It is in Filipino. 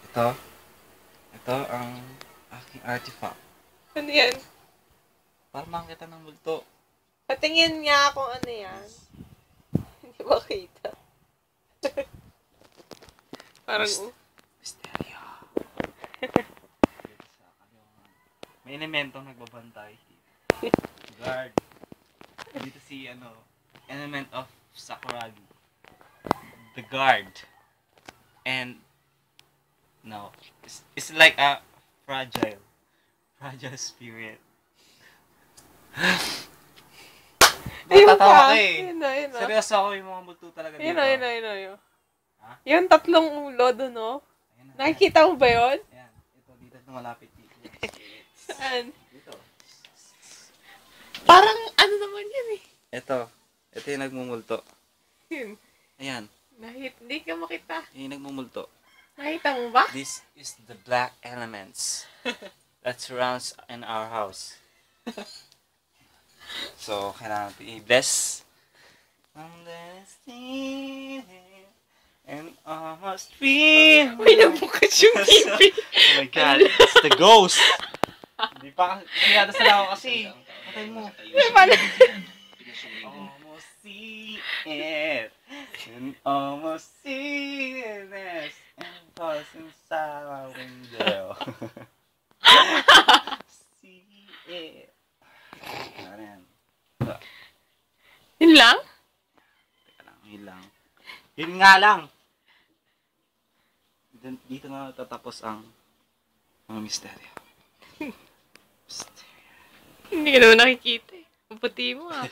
Ito. Ito ang aking artifact. Ano yan? Para makita ng multo. Patingin nga kung ano yan. Hindi makita. Parang... Misteryo. May elementong nagbabantay. Guard. Dito si element of Sakuragi. The guard. And no, it's like a fragile spirit. Natatawa ka eh. Yun o. Seryoso ako yung mga multo talaga dito. Yun o. Ha? Yung tatlong ulo doon o. Nakikita mo ba yun? Ayan, ito dito malapit dito. Saan? Dito. Parang ano naman yan eh. Ito yung nagmumulto. Yun. Ayan, Hindi ka makita. yung nagmumulto. Nakita mo ba? This is the black elements that surrounds in our house. So, kailangan natin i-bless. And almost feel. Uy, nabukas yung TV. Oh my God, it's the ghost. Hindi pa, sinadasal ako kasi. Patay mo. Almost see it. And almost see it. And cause inside my window. See it. Ano yan? Yun lang? Teka lang, yun lang. Yun nga lang. Dito na tatapos ang mga misteryo. Hindi ka naman nakikita eh. Ang puti mo ah.